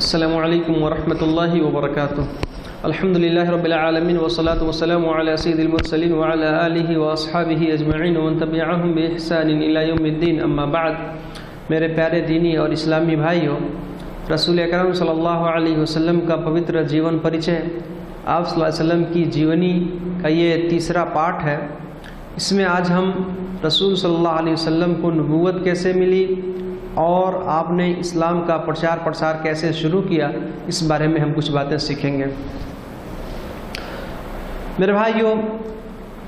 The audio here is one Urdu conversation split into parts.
السلام علیکم ورحمۃ اللہ وبرکاتہ۔ الحمد للہ رب العالمین والصلاة والسلام علی سید المرسلین وعلی آلہ واصحابہ اجمعین ومن تبعہم بإحسان الی یوم الدین، اما بعد۔ میرے پیارے دینی اور اسلامی بھائیوں، رسول اکرم صلی اللہ علیہ وسلم کا پوتر جیون پریچے، آپ صلی اللہ علیہ وسلم کی جیونی کا یہ تیسرا پارٹ ہے۔ اس میں آج ہم رسول صلی اللہ علیہ وسلم کو نبوت کیسے ملی اور آپ نے اسلام کا پرچار پرسار کیسے شروع کیا، اس بارے میں ہم کچھ باتیں سیکھیں گے۔ میرے بھائیوں،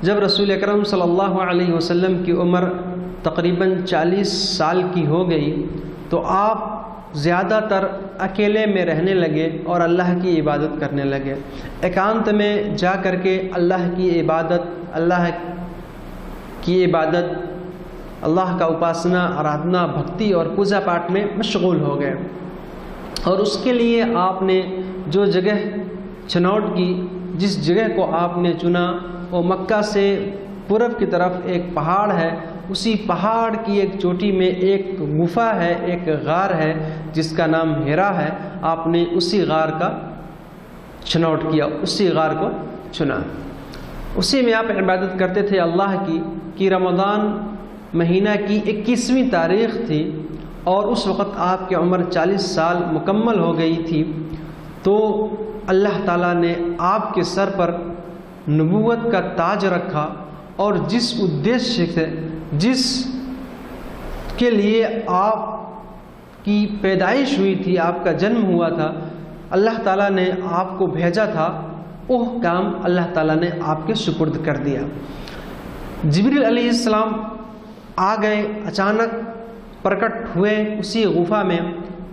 جب رسول اکرم صلی اللہ علیہ وسلم کی عمر تقریباً 40 سال کی ہو گئی تو آپ زیادہ تر اکیلے میں رہنے لگے اور اللہ کی عبادت کرنے لگے۔ ایکانت میں جا کر کے اللہ کی عبادت، اللہ کا اپاسنا، آرادھنا، بھکتی اور پوجا پاٹ میں مشغول ہو گئے۔ اور اس کے لیے آپ نے جو جگہ چھناؤٹ کی، جس جگہ کو آپ نے چنا، وہ مکہ سے پورب کی طرف ایک پہاڑ ہے۔ اسی پہاڑ کی ایک چوٹی میں ایک گفا ہے، ایک غار ہے جس کا نام ہیرا ہے۔ آپ نے اسی غار کا چھناؤٹ کیا، اسی غار کو چنا، اسی میں آپ عبادت کرتے تھے اللہ کی رمضان مہینہ کی 21ویں تاریخ تھی اور اس وقت آپ کی عمر 40 سال مکمل ہو گئی تھی۔ تو اللہ تعالیٰ نے آپ کے سر پر نبوت کا تاج رکھا اور جس ادیشیہ سے، جس کے لیے آپ کی پیدائش ہوئی تھی، آپ کا جنم ہوا تھا، اللہ تعالیٰ نے آپ کو بھیجا تھا، وہ کام اللہ تعالیٰ نے آپ کے سپرد کر دیا۔ جبریل علیہ السلام آ گئے، اچانک پرکٹ ہوئے اسی غفا میں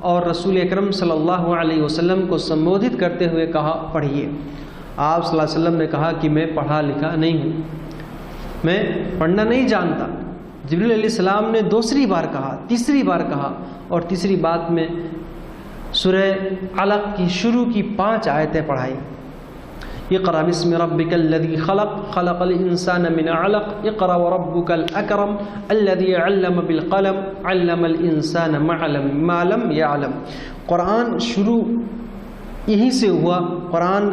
اور رسول اکرم صلی اللہ علیہ وسلم کو سمبودھت کرتے ہوئے کہا، پڑھیے۔ آپ صلی اللہ علیہ وسلم نے کہا کہ میں پڑھا لکھا نہیں ہوں، میں پڑھنا نہیں جانتا۔ جبریل علیہ السلام نے دوسری بار کہا، تیسری بار کہا، اور تیسری بات میں سورہ علق کی شروع کی 5 آیتیں پڑھائی۔ اقرأ بسم ربک الذی خلق، خلق الانسان من علق، اقرأ وربک الاکرم الذی علم بالقلم، علم الانسان ما لم یعلم۔ قرآن شروع یہیں سے ہوا، قرآن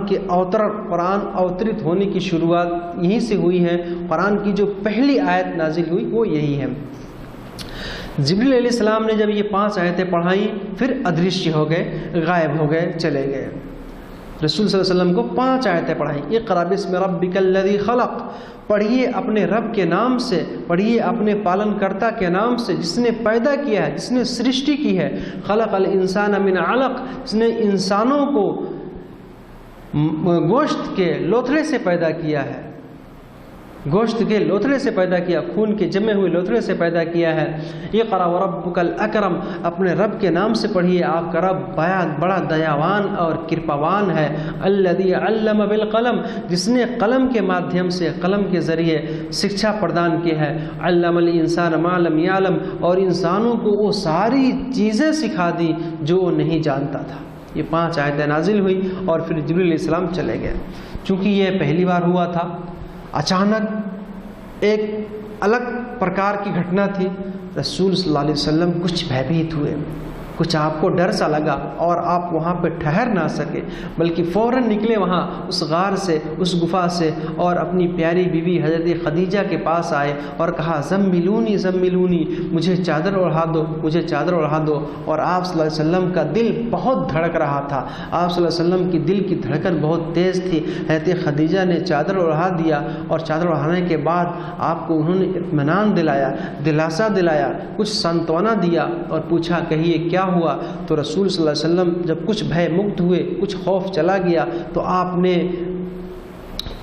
اوترت ہونے کی شروعات یہیں سے ہوئی ہے۔ قرآن کی جو پہلی آیت نازل ہوئی وہ یہی ہے۔ جبریل علیہ السلام نے جب یہ 5 آیتیں پڑھائیں، پھر ادرشیہ ہو گئے، غائب ہو گئے، چلے گئے۔ رسول صلی اللہ علیہ وسلم کو 5 آیتیں پڑھائیں۔ اقرأ بسم ربک الذی خلق، پڑھیے اپنے رب کے نام سے، پڑھیے اپنے پالن کرتا کے نام سے، جس نے پیدا کیا ہے، جس نے سرشٹی کی ہے۔ خلق الانسان من علق، جس نے انسانوں کو گوشت کے لوتھڑے سے پیدا کیا ہے، گوشت کے لوتھڑے سے پیدا کیا، خون کے جمے ہوئے لوتھڑے سے پیدا کیا ہے۔ اقرأ وربک الاکرم، اپنے رب کے نام سے پڑھیے، آپ کا رب بڑا دیاوان اور کرپاوان ہے۔ الذی علم بالقلم، جس نے قلم کے مادھیم سے، قلم کے ذریعے شکشا پردان کی ہے۔ علم الانسان ما لم یعلم، اور انسانوں کو وہ ساری چیزیں سکھا دی جو وہ نہیں جانتا تھا۔ یہ 5 آیتیں نازل ہوئی اور پھر جبریل علیہ السلام چلے گئے۔ چونکہ یہ پہلی بار ہوا تھا، اچانک ایک الگ پرکار کی گھٹنا تھی، رسول صلی اللہ علیہ وسلم کچھ بھیبھیت ہوئے، کچھ آپ کو ڈر سا لگا اور آپ وہاں پہ ٹھہر نہ سکے، بلکہ فوراً نکلے وہاں اس غار سے، اس گفا سے، اور اپنی پیاری بیوی حضرت خدیجہ کے پاس آئے اور کہا، زملونی زملونی، مجھے چادر اڑھا دو، مجھے چادر اڑھا دو۔ اور آپ صلی اللہ علیہ وسلم کا دل بہت دھڑک رہا تھا، آپ صلی اللہ علیہ وسلم کی دل کی دھڑکن بہت تیز تھی۔ حضرت خدیجہ نے چادر اڑھا دیا اور چادر اڑھانے کے بعد آپ کو انہوں نے اطمینان دلایا، دلاسا دلایا، کچھ سنتونا دیا اور پوچھا، کہیے کیا ہوا؟ تو رسول صلی اللہ علیہ وسلم جب کچھ بھے مکت ہوئے، کچھ خوف چلا گیا، تو آپ نے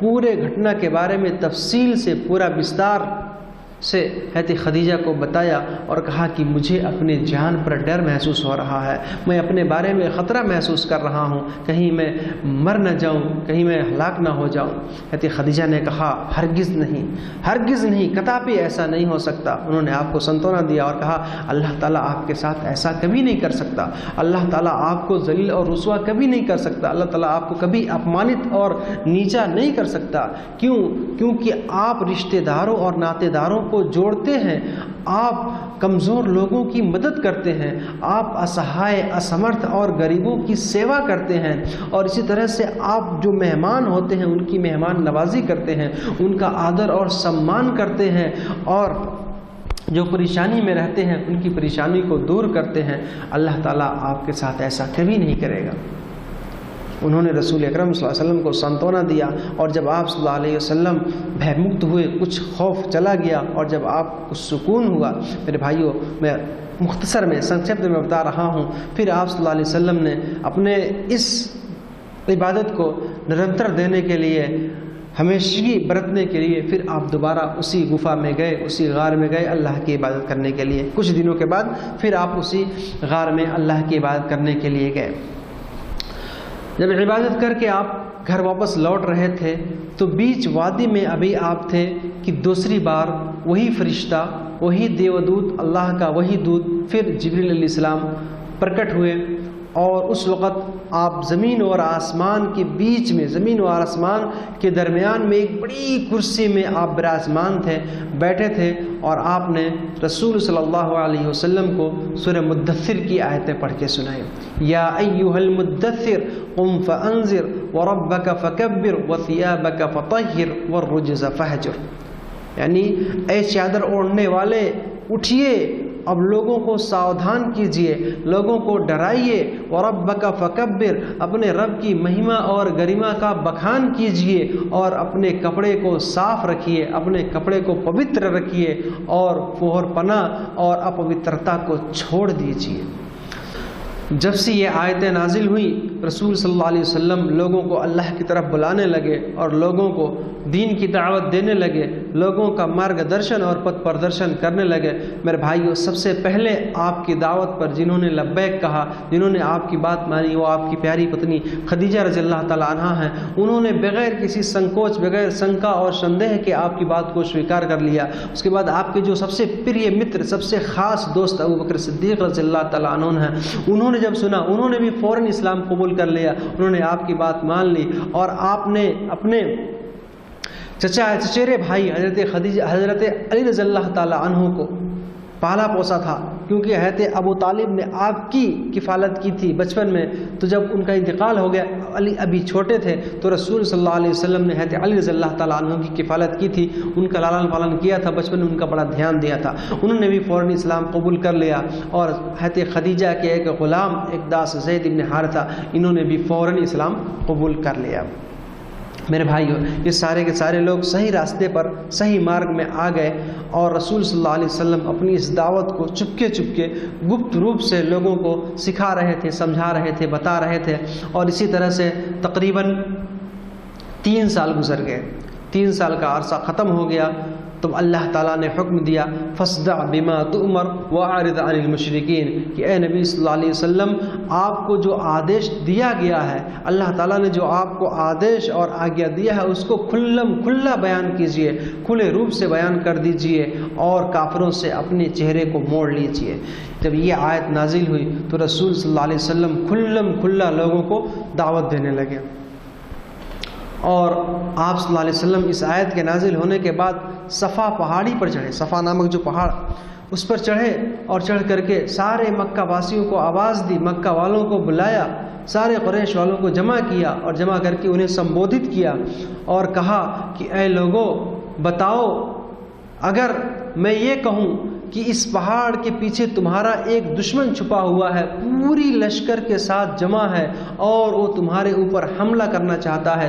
پورے گھٹنا کے بارے میں تفصیل سے، پورا وستار سے حضرت خدیجہ کو بتایا اور کہا کہ مجھے اپنے جان پر ڈر محسوس ہو رہا ہے، میں اپنے بارے میں خطرہ محسوس کر رہا ہوں، کہیں میں مر نہ جاؤں، کہیں میں ہلاک نہ ہو جاؤں۔ حضرت خدیجہ نے کہا، ہرگز نہیں، ہرگز نہیں، کتابی ایسا نہیں ہو سکتا۔ انہوں نے آپ کو سنتونا دیا اور کہا، اللہ تعالیٰ آپ کے ساتھ ایسا کبھی نہیں کر سکتا، اللہ تعالیٰ آپ کو ذلیل اور رسوا کبھی نہیں کر سکتا، اللہ تعالیٰ آپ کو کبھی اپمانت اور نیچا نہیں کر سکتا۔ کیوں؟ کیونکہ آپ رشتہ داروں اور ناطے داروں کو کو جوڑتے ہیں، آپ کمزور لوگوں کی مدد کرتے ہیں، آپ اسہائے، اسمرتھ اور غریبوں کی سیوا کرتے ہیں، اور اسی طرح سے آپ جو مہمان ہوتے ہیں ان کی مہمان نوازی کرتے ہیں، ان کا آدر اور سمان کرتے ہیں، اور جو پریشانی میں رہتے ہیں ان کی پریشانی کو دور کرتے ہیں۔ اللہ تعالیٰ آپ کے ساتھ ایسا کبھی نہیں کرے گا۔ انہوں نے رسول اکرم صلی اللہ علیہ وسلم کو سنتونا دیا، اور جب آپ صلی اللہ علیہ وسلم بھیمکت ہوئے، کچھ خوف چلا گیا، اور جب آپ کو سکون ہوا، میرے بھائیوں میں مختصر میں سنکشپت میں بتا رہا ہوں، پھر آپ صلی اللہ علیہ وسلم نے اپنے اس عبادت کو نرنتر دینے کے لیے، ہمیشگی برتنے کے لیے، پھر آپ دوبارہ اسی گفا میں گئے، اسی غار میں گئے اللہ کی عبادت کرنے کے لیے۔ کچھ دنوں کے بعد پھر آپ اسی غار میں اللہ کی عبادت کرنے کے لیے گئے۔ جب عبادت کر کے آپ گھر واپس لوٹ رہے تھے تو بیچ وادی میں ابھی آپ تھے کہ دوسری بار وہی فرشتہ، وہی دیودوت، اللہ کا وہی دودت، پھر جبریل علیہ السلام پرکٹ ہوئے، اور اس وقت آپ زمین اور آسمان کے بیچ میں، زمین اور آسمان کے درمیان میں ایک بڑی کرسی میں آپ براجمان تھے، بیٹھے تھے، اور آپ نے رسول صلی اللہ علیہ وسلم کو سورہ مدثر کی آیتیں پڑھ کے سنائیں۔ یا ایھا المدثر قم فانذر وربک فکبر وثیابک فطہر والرجز فہجر، یعنی اے چادر اوڑھنے والے اٹھیے، اب لوگوں کو ساودھان کیجئے، لوگوں کو ڈرائیے، وَرَبَّكَ فَكَبِّرْ، اپنے رب کی مہمہ اور گریما کا بخان کیجئے، اور اپنے کپڑے کو صاف رکھیے، اپنے کپڑے کو پوتر رکھیے، اور فحر پنا اور اپوترتا کو چھوڑ دیجئے۔ جب سے یہ آیتیں نازل ہوئیں، رسول صلی اللہ علیہ وسلم لوگوں کو اللہ کی طرف بلانے لگے، اور لوگوں کو دین کی دعوت دینے لگے، لوگوں کا مارگ درشن اور پتھ پردرشن کرنے لگے۔ میرے بھائیو، سب سے پہلے آپ کی دعوت پر جنہوں نے لبیک کہا، جنہوں نے آپ کی بات مانی، وہ آپ کی پیاری پتنی خدیجہ رضی اللہ تعالیٰ عنہا ہیں۔ انہوں نے بغیر کسی سنکوچ، بغیر شنکا اور سندیہ کے آپ کی بات کو سویکار کر لیا۔ اس کے بعد آپ کے جو سب سے پریہ متر، سب سے خاص دوست ابو بکر صدیق رضی اللہ تعالیٰ عنہ ہیں، انہوں نے جب سنا، انہوں نے بھی فوراً اسلام قبول کر لیا، انہوں نے آپ کی بات مان لی، اور آپ نے اپنے چچیرے بھائی حضرت علی رضی اللہ تعالیٰ عنہ کو پالا پوسا تھا، کیونکہ حضرت ابو طالب نے آپ کی کفالت کی تھی بچپن میں، تو جب ان کا انتقال ہو گیا، علی ابھی چھوٹے تھے، تو رسول صلی اللہ علیہ وسلم نے حضرت علی رضی اللہ تعالیٰ عنہ کی کفالت کی تھی، ان کا لالن پالن کیا تھا، بچپن میں ان کا بڑا دھیان دیا تھا۔ انہوں نے بھی فوراً اسلام قبول کر لیا، اور حضرت خدیجہ کے ایک غلام اقداس زید بن حارثہ، انہوں نے بھی فوراً اسلام قبول کر لیا۔ میرے بھائیو، یہ سارے کے سارے لوگ صحیح راستے پر، صحیح مارگ میں آ گئے، اور رسول صلی اللہ علیہ وسلم اپنی اس دعوت کو چپکے چپکے گپت روپ سے لوگوں کو سکھا رہے تھے، سمجھا رہے تھے، بتا رہے تھے، اور اسی طرح سے تقریباً 3 سال گزر گئے۔ 3 سال کا عرصہ ختم ہو گیا، تو اللہ تعالیٰ نے حکم دیا، فَاصْدَعْ بِمَا تُؤْمَرْ وَأَعْرِضْ عَنِ الْمُشْرِكِينَ، کہ اے نبی صلی اللہ علیہ وسلم، آپ کو جو آدیش دیا گیا ہے، اللہ تعالیٰ نے جو آپ کو آدیش اور آگیا دیا ہے، اس کو کھلا بیان کیجئے، کھلے روپ سے بیان کر دیجئے، اور کافروں سے اپنے چہرے کو موڑ لیجئے۔ جب یہ آیت نازل ہوئی تو رسول صلی اللہ علیہ وسلم کھلا لوگوں کو دعوت دینے لگے، اور آپ صلی اللہ علیہ وسلم اس آیت کے نازل ہونے کے بعد صفا پہاڑی پر چڑھے، صفا نامک جو پہاڑ، اس پر چڑھے، اور چڑھ کر کے سارے مکہ واسیوں کو آواز دی، مکہ والوں کو بلایا، سارے قریش والوں کو جمع کیا، اور جمع کر کے انہیں سمبودھت کیا، اور کہا کہ اے لوگو، بتاؤ، اگر میں یہ کہوں کہ اس پہاڑ کے پیچھے تمہارا ایک دشمن چھپا ہوا ہے، پوری لشکر کے ساتھ جمع ہے، اور وہ تمہارے اوپر حملہ کرنا چاہتا ہے،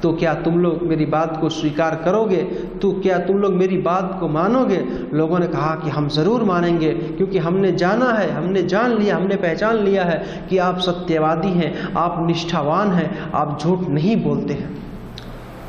تو کیا تم لوگ میری بات کو سویکار کرو گے؟ تو کیا تم لوگ میری بات کو مانو گے؟ لوگوں نے کہا کہ ہم ضرور مانیں گے، کیونکہ ہم نے جانا ہے، ہم نے جان لیا، ہم نے پہچان لیا ہے کہ آپ ستیہوادی ہیں، آپ نشٹھاوان ہیں، آپ جھوٹ نہیں بولتے ہیں۔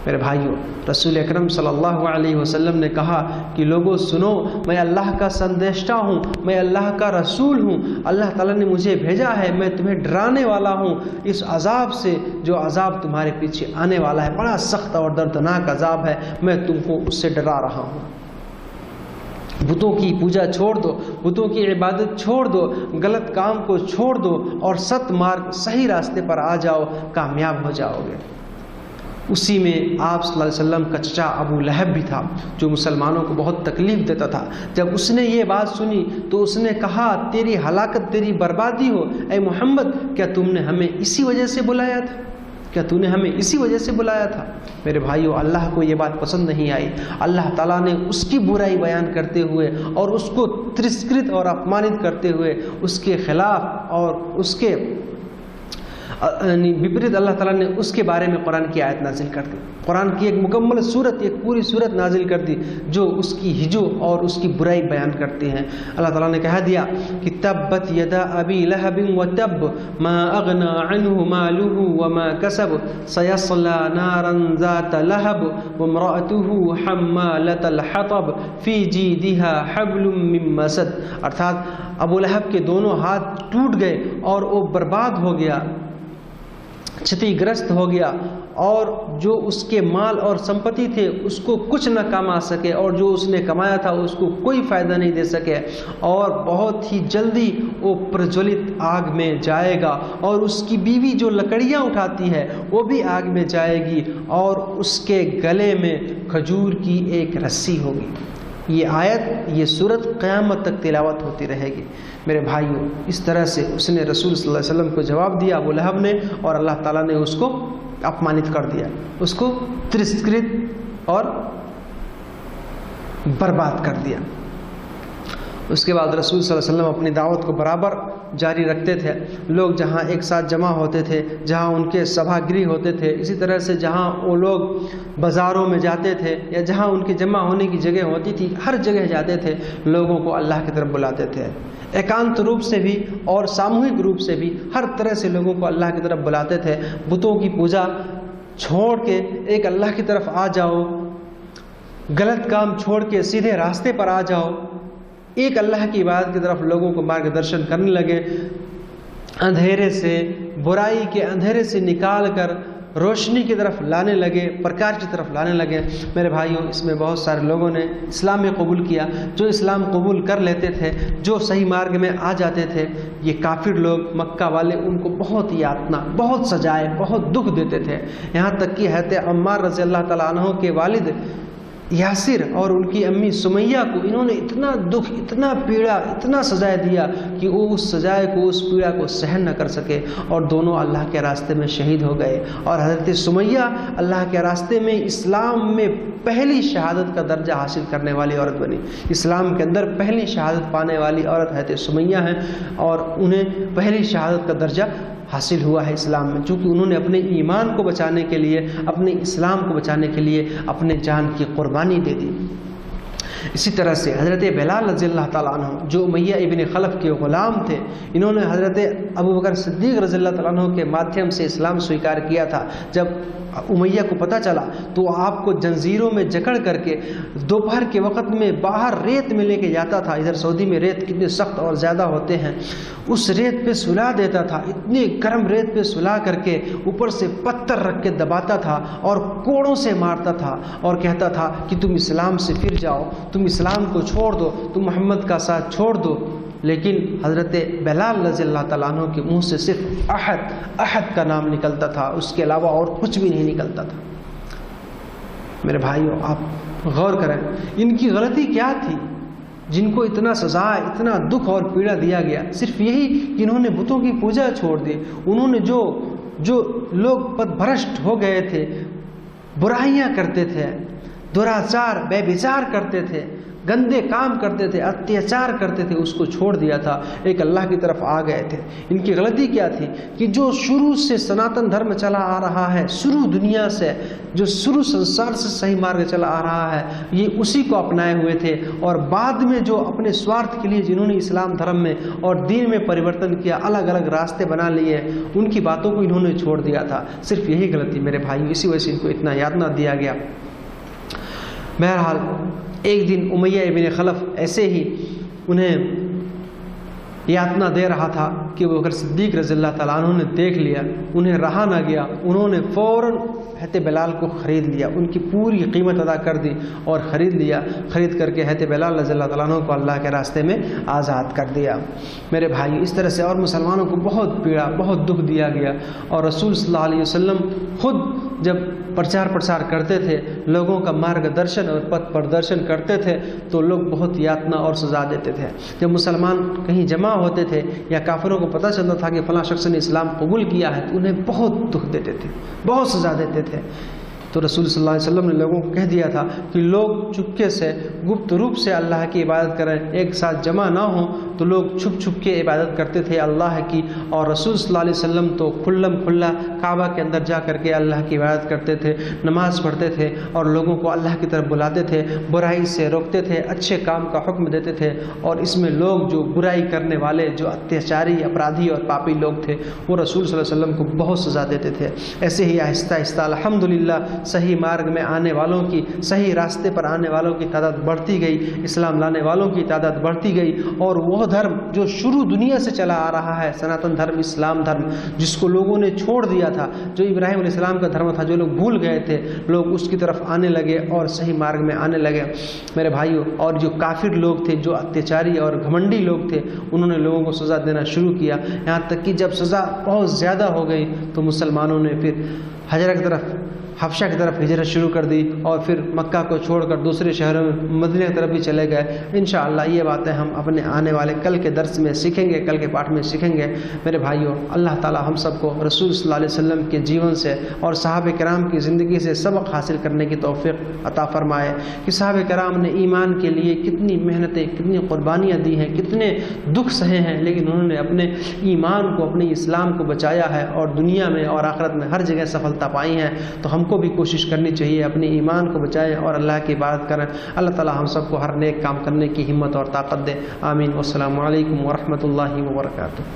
میرے بھائیوں، رسول اکرم صلی اللہ علیہ وسلم نے کہا کہ لوگوں سنو، میں اللہ کا سندیشٹا ہوں، میں اللہ کا رسول ہوں، اللہ تعالیٰ نے مجھے بھیجا ہے، میں تمہیں ڈرانے والا ہوں اس عذاب سے، جو عذاب تمہارے پیچھے آنے والا ہے، بڑا سخت اور دردناک عذاب ہے، میں تم کو اس سے ڈرا رہا ہوں۔ بتوں کی پوجا چھوڑ دو، بتوں کی عبادت چھوڑ دو، غلط کام کو چھوڑ دو، اور ست مارگ، صحیح راستے پر آ جاؤ، کامیاب ہو جاؤ گے۔ اسی میں آپ صلی اللہ علیہ وسلم کا چچا ابو لہب بھی تھا جو مسلمانوں کو بہت تکلیف دیتا تھا۔ جب اس نے یہ بات سنی تو اس نے کہا تیری ہلاکت، تیری بربادی ہو اے محمد، کیا تم نے ہمیں اسی وجہ سے بلایا تھا؟ کیا تو نے ہمیں اسی وجہ سے بلایا تھا؟ میرے بھائیو، اللہ کو یہ بات پسند نہیں آئی۔ اللہ تعالیٰ نے اس کی برائی بیان کرتے ہوئے اور اس کو ترسکرت اور اپمانت کرتے ہوئے اس کے خلاف اور اس کے وپریت اللہ تعالیٰ نے اس کے بارے میں قرآن کی آیت نازل کر دی، قرآن کی ایک مکمل صورت، ایک پوری صورت نازل کر دی جو اس کی ہجو اور اس کی برائی بیان کرتی ہیں۔ اللہ تعالیٰ نے کہہ دیا کہ تبت یدا ابی لہب وتب ما اغنى عنه ماله وما كسب سيصلى نارا ذات لهب وامرأته حمالة الحطب في جيدها حبل من مسد۔ ارتھات ابو لہب کے دونوں ہاتھ ٹوٹ گئے اور وہ برباد ہو گیا، چھتی گرست ہو گیا، اور جو اس کے مال اور سمپتی تھے اس کو کچھ نہ کما سکے، اور جو اس نے کمایا تھا اس کو کوئی فائدہ نہیں دے سکے، اور بہت ہی جلدی وہ پرجولیت آگ میں جائے گا، اور اس کی بیوی جو لکڑیاں اٹھاتی ہے وہ بھی آگ میں جائے گی، اور اس کے گلے میں کھجور کی ایک رسی ہوگی۔ یہ آیت، یہ سورت قیامت تک تلاوت ہوتی رہے گی۔ میرے بھائیوں، اس طرح سے اس نے رسول صلی اللہ علیہ وسلم کو جواب دیا ابو لہب نے، اور اللہ تعالیٰ نے اس کو اپمانت کر دیا، اس کو ترسکرت اور برباد کر دیا۔ اس کے بعد رسول صلی اللہ علیہ وسلم اپنی دعوت کو برابر جاری رکھتے تھے۔ لوگ جہاں ایک ساتھ جمع ہوتے تھے، جہاں ان کے سبھا گرہ ہوتے تھے، اسی طرح سے جہاں وہ لوگ بازاروں میں جاتے تھے یا جہاں ان کے جمع ہونے کی جگہ ہوتی تھی، ہر جگہ جاتے تھے، لوگوں کو اللہ کی طرف بلاتے تھے، ایکانت روپ سے بھی اور ساموہک روپ سے بھی، ہر طرح سے لوگوں کو اللہ کی طرف بلاتے تھے۔ بتوں کی پوجا چھوڑ کے ایک اللہ کی طرف آ جاؤ، غلط کام چھوڑ کے سیدھے راستے پر آ جاؤ، ایک اللہ کی عبادت کی طرف لوگوں کو مارگدرشن کرنے لگے، اندھیرے سے، برائی کے اندھیرے سے نکال کر روشنی کی طرف لانے لگے، پرکاش کی طرف لانے لگے۔ میرے بھائیوں، اس میں بہت سارے لوگوں نے اسلام میں قبول کیا، جو اسلام قبول کر لیتے تھے، جو صحیح مارگ میں آ جاتے تھے۔ یہ کافر لوگ، مکہ والے، ان کو بہت یاتنا، بہت سجائے، بہت دکھ دیتے تھے، یہاں تک کہ حضرت عمار رضی اللہ تعالیٰ عنہ کے والد یاسر اور ان کی امی سمیہ کو انہوں نے اتنا دکھ، اتنا پیڑا، اتنا سزائے دیا کہ وہ اس سزائے کو، اس پیڑا کو سہن نہ کر سکے، اور دونوں اللہ کے راستے میں شہید ہو گئے۔ اور حضرت سمیہ اللہ کے راستے میں اسلام میں پہلی شہادت کا درجہ حاصل کرنے والی عورت بنی۔ اسلام کے اندر پہلی شہادت پانے والی عورت حضرت سمیہ ہیں، اور انہیں پہلی شہادت کا درجہ حاصل ہوا ہے اسلام میں، چونکہ انہوں نے اپنے ایمان کو بچانے کے لیے، اپنے اسلام کو بچانے کے لیے اپنے جان کی قربانی دے دی۔ اسی طرح سے حضرت بلال رضی اللہ تعالیٰ عنہ، جو امیہ ابن خلف کے غلام تھے، انہوں نے حضرت ابوبکر صدیق رضی اللہ تعالیٰ عنہ کے مادھیم سے اسلام سویکار کیا تھا۔ جب امیہ کو پتہ چلا تو آپ کو جنزیروں میں جکڑ کر کے دوپہر کے وقت میں باہر ریت میں لے کے جاتا تھا۔ ادھر سعودی میں ریت کتنے سخت اور زیادہ ہوتے ہیں، اس ریت پہ سلا دیتا تھا، اتنی گرم ریت پہ سلا کر کے اوپر سے پتھر رکھ کے دباتا تھا اور کوڑوں سے مارتا تھا، اور کہتا تھا کہ تم اسلام سے پھر جاؤ، تم اسلام کو چھوڑ دو، تم محمد کا ساتھ چھوڑ دو۔ لیکن حضرت بلال رضی اللہ تعالیٰ عنہ کے منہ سے صرف احد کا نام نکلتا تھا، اس کے علاوہ اور کچھ بھی نہیں نکلتا تھا۔ میرے بھائیوں، آپ غور کریں، ان کی غلطی کیا تھی جن کو اتنا سزا، اتنا دکھ اور پیڑا دیا گیا؟ صرف یہی کہ انہوں نے بتوں کی پوجا چھوڑ دی، انہوں نے جو لوگ پدبھرشٹ ہو گئے تھے، برائیاں کرتے تھے، دراچار، بے بیچار کرتے تھے، گندے کام کرتے تھے، اتیاچار کرتے تھے، اس کو چھوڑ دیا تھا، ایک اللہ کی طرف آ گئے تھے۔ ان کی غلطی کیا تھی کہ جو شروع سے سناتن دھرم چلا آ رہا ہے، شروع دنیا سے، جو شروع سنسار سے صحیح مارگ چلا آ رہا ہے، یہ اسی کو اپنائے ہوئے تھے، اور بعد میں جو اپنے سوارتھ کے لیے جنہوں نے اسلام دھرم میں اور دین میں پریورتن کیا، الگ الگ راستے بنا لیے، ان کی باتوں کو انہوں نے چھوڑ دیا تھا۔ صرف یہی غلطی میرے بھائی، اسی وجہ سے ان کو اتنا یادنا دیا گیا۔ بہرحال ایک دن امیہ ابن خلف ایسے ہی انہیں یاتنا دے رہا تھا کہ ابوبکر صدیق رضی اللہ تعالیٰ عنہ نے دیکھ لیا، انہیں رہا نہ گیا، انہوں نے فوراً حضرت بلال کو خرید لیا، ان کی پوری قیمت ادا کر دی اور خرید لیا، خرید کر کے حضرت بلال رضی اللہ تعالیٰ عنہ کو اللہ کے راستے میں آزاد کر دیا۔ میرے بھائی، اس طرح سے اور مسلمانوں کو بہت پیڑا، بہت دکھ دیا گیا، اور رسول صلی اللہ علیہ وسلم خود جب پرچار پرسار کرتے تھے، لوگوں کا مارگ درشن اور پتھ پردرشن کرتے تھے، تو لوگ بہت یاتنا اور سزا دیتے تھے۔ جب مسلمان کہیں جمع ہوتے تھے یا کافروں کو پتہ چلتا تھا کہ فلاں شخص نے اسلام قبول کیا ہے، تو انہیں بہت دکھ دیتے تھے، بہت سزا دیتے تھے۔ تو رسول صلی اللہ علیہ وسلم نے لوگوں کو کہہ دیا تھا کہ لوگ چپکے سے، گپت روپ سے اللہ کی عبادت کریں، ایک ساتھ جمع نہ ہوں۔ تو لوگ چھپ چھپ کے عبادت کرتے تھے اللہ کی، اور رسول صلی اللہ علیہ وسلم تو کھلم کھلا کعبہ کے اندر جا کر کے اللہ کی عبادت کرتے تھے، نماز پڑھتے تھے، اور لوگوں کو اللہ کی طرف بلاتے تھے، برائی سے روکتے تھے، اچھے کام کا حکم دیتے تھے۔ اور اس میں لوگ جو برائی کرنے والے، جو اتیاچاری، اپرادھی اور پاپی لوگ تھے، وہ رسول صلی اللہ علیہ وسلم کو بہت سزا دیتے تھے۔ ایسے ہی آہستہ آہستہ الحمدللہ صحیح مارگ میں آنے والوں کی، صحیح راستے پر آنے والوں کی تعداد بڑھتی گئی، اسلام لانے والوں کی تعداد بڑھتی گئی، اور وہ دھرم جو شروع دنیا سے چلا آ رہا ہے، سناتن دھرم، اسلام دھرم، جس کو لوگوں نے چھوڑ دیا تھا، جو ابراہیم علیہ السلام کا دھرم تھا، جو لوگ بھول گئے تھے، لوگ اس کی طرف آنے لگے اور صحیح مارگ میں آنے لگے۔ میرے بھائیوں، اور جو کافر لوگ تھے، جو اتیاچاری اور گھمنڈی لوگ تھے، انہوں نے لوگوں کو سزا دینا شروع کیا، یہاں تک کہ جب سزا بہت زیادہ ہو گئی تو مسلمانوں نے پھر حجرہ کی طرف، حبشہ کی طرف ہجرت شروع کر دی، اور پھر مکہ کو چھوڑ کر دوسرے شہروں میں، مدینہ کی طرف بھی چلے گئے۔ انشاءاللہ یہ باتیں ہم اپنے آنے والے کل کے درس میں سیکھیں گے، کل کے پاٹھ میں سیکھیں گے۔ میرے بھائیوں، اللہ تعالی ہم سب کو رسول صلی اللہ علیہ وسلم کے جیون سے اور صحابہ کرام کی زندگی سے سبق حاصل کرنے کی توفیق عطا فرمائے کہ صحابہ کرام نے ایمان کے لیے کتنی محنتیں، کتنی قربانیاں دی ہیں، کتنے دکھ سہے ہیں، لیکن انہوں نے اپنے ایمان کو، اپنے اسلام کو بچایا ہے، اور دنیا میں اور آخرت میں ہر جگہ سفلتا پائی ہیں۔ تو ہم کو بھی کوشش کرنی چاہیے اپنے ایمان کو بچائیں اور اللہ کی عبادت کریں۔ اللہ تعالی ہم سب کو ہر نیک کام کرنے کی ہمت اور طاقت دے۔ آمین۔ والسلام علیکم ورحمۃ اللہ وبرکاتہ۔